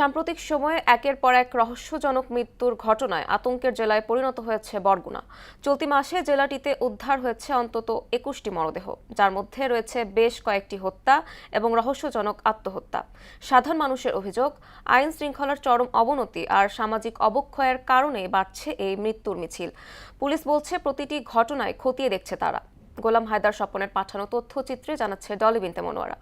সাম্প্রতিক সময়ে একের পর এক রহস্যজনক মৃত্যুর ঘটনায় আতঙ্কের জেলায় পরিণত হয়েছে বরগুনা। চলতি মাসে জেলাটিতে উদ্ধার হয়েছে অন্তত ২১টি মরদেহ, যার মধ্যে রয়েছে বেশ কয়েকটি হত্যা এবং রহস্যজনক আত্মহত্যা। সাধারণ মানুষের অভিযোগ, আইন শৃঙ্খলার চরম অবনতি আর সামাজিক অবক্ষয়ের কারণে বাড়ছে এই মৃত্যুর মিছিল। পুলিশ বলছে প্রতিটি ঘটনায় খতিয়ে দেখছে তারা। গোলাম হায়দার স্বপনের পাঠানো তথ্যচিত্রে জানাচ্ছে ডলি বিনতে মনোয়ারা।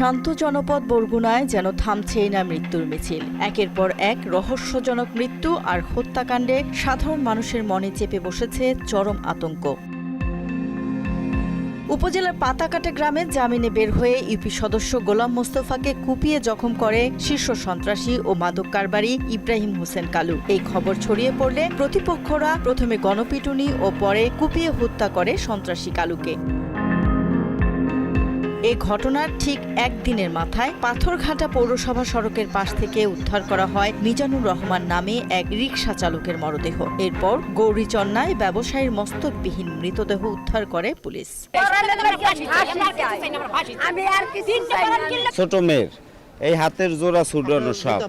শান্ত জনপদ বরগুনায় যেন থামছেই না মৃত্যুর মিছিল। একের পর এক রহস্যজনক মৃত্যু আর হত্যাকাণ্ডে সাধারণ মানুষের মনে চেপে বসেছে চরম আতঙ্ক। উপজেলার পাতাকাটা গ্রামে জামিনে বের হয়ে ইউপি সদস্য গোলাম মোস্তফাকে কুপিয়ে জখম করে শীর্ষ সন্ত্রাসী ও মাদক কারবারি ইব্রাহিম হোসেন কালু। এই খবর ছড়িয়ে পড়লে প্রতিপক্ষরা প্রথমে গণপিটুনি ও পরে কুপিয়ে হত্যা করে সন্ত্রাসী কালুকে। এই ঘটনার ঠিক একদিনের মাথায় পাথরঘাটা পৌরসভা সড়কের পাশ থেকে উদ্ধার করা হয় মিজানুর রহমান নামে এক রিকশা চালকের মরদেহ। এরপর গৌরীচন্নায় ব্যবসায়ীর মস্তকবিহীন মৃতদেহ উদ্ধার করে পুলিশ। ছোট মেয়ের এই হাতের জোড়া ছুটানো সব,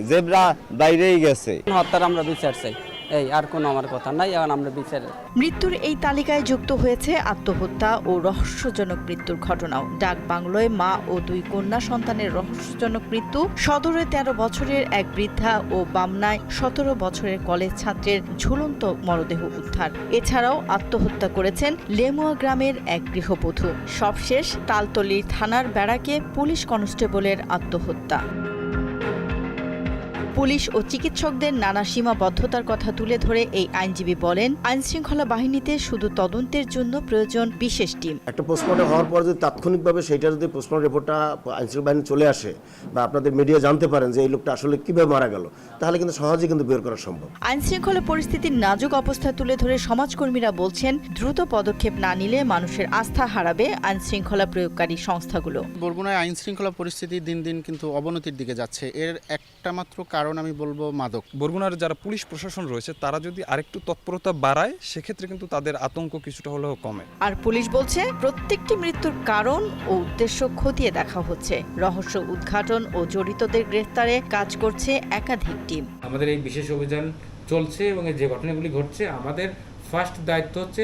জেব্রা বাইরেই গেছে। হত্যার আমরা বিচার চাই, এই আর কোনো আমার কথা নাই, এখন আমরা বিচার। মৃত্যুর এই তালিকায় যুক্ত হয়েছে আত্মহত্যা ও রহস্যজনক মৃত্যুর ঘটনাও। ডাক বাংলোয় মা ও দুই কন্যা সন্তানের রহস্যজনক মৃত্যু, সদরে ১৩ বছরের এক বৃদ্ধা ও বামনায় ১৭ বছরের কলেজ ছাত্রের ঝুলন্ত মরদেহ উদ্ধার। এছাড়াও আত্মহত্যা করেছেন লেমুয়া গ্রামের এক গৃহবধূ। সবশেষ তালতলী থানার ব্যারাকে পুলিশ কনস্টেবলের আত্মহত্যা। পুলিশ ও চিকিৎসকদের নানা সীমাবদ্ধতার কথা তুলে ধরে এই আইনজীবী বলেন, আইনশৃঙ্খলা বাহিনীতে শুধু তদন্তের জন্য প্রয়োজন বিশেষ টিম। একটা পোস্টমর্টম হওয়ার পর যদি তাৎক্ষণিকভাবে সেটা যদি পোস্টমর্টম রিপোর্টটা আইনশৃঙ্খলা বাহিনী চলে আসে বা আপনাদের মিডিয়া জানতে পারেন যে এই লোকটা আসলে কিভাবে মারা গেল, তাহলে কিন্তু সহজে কিন্তু বের করা সম্ভব। আইনশৃঙ্খলা পরিস্থিতির নাজুক অবস্থা তুলে ধরে সমাজকর্মীরা বলছেন, দ্রুত পদক্ষেপ না নিলে মানুষের আস্থা হারাবে আইনশৃঙ্খলা প্রয়োগকারী সংস্থাগুলো। বরগুনায় আইনশৃঙ্খলা পরিস্থিতি দিন দিন কিন্তু অবনতির দিকে যাচ্ছে। এর একটা মাত্র কারণ আমি বলবো মাদক। বরগুনার যারা পুলিশ প্রশাসন রয়েছে তারা যদি আরেকটু তৎপরতা বাড়ায়, সেক্ষেত্রে কিন্তু তাদের আতঙ্ক কিছুটা হলেও কমে। আর পুলিশ বলছে, প্রত্যেকটি মৃত্যুর কারণ ও উদ্দেশ্য খতিয়ে দেখা হচ্ছে। রহস্য উদ্ঘাটন ও জড়িতদের গ্রেফতারে কাজ করছে একাধিক টিম। আমাদের এই বিশেষ অভিযান চলছে এবং যে ঘটনাগুলি ঘটছে, আমাদের ফার্স্ট দায়িত্ব হচ্ছে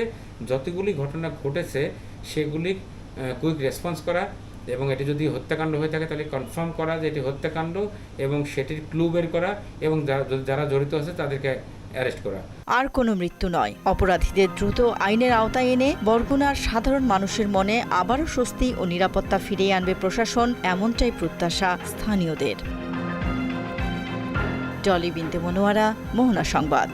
যতগুলি ঘটনা ঘটেছে সেগুলি কুইক রেসপন্স করা, এবং এটি যদি হত্যাকাণ্ড হয়ে থাকে তাহলে কনফার্ম করা যে এটি হত্যাকাণ্ড এবং সেটির ক্লু বের করা এবং যারা জড়িত আছে তাদেরকে অ্যারেস্ট করা। আর কোনো মৃত্যু নয়, অপরাধীদের দ্রুত আইনের আওতায় এনে বরগুনার সাধারণ মানুষের মনে আবারও স্বস্তি ও নিরাপত্তা ফিরিয়ে আনবে প্রশাসন, এমনটাই প্রত্যাশা স্থানীয়দের। ডলি বিনতে মনোয়ারা, মোহনা সংবাদ।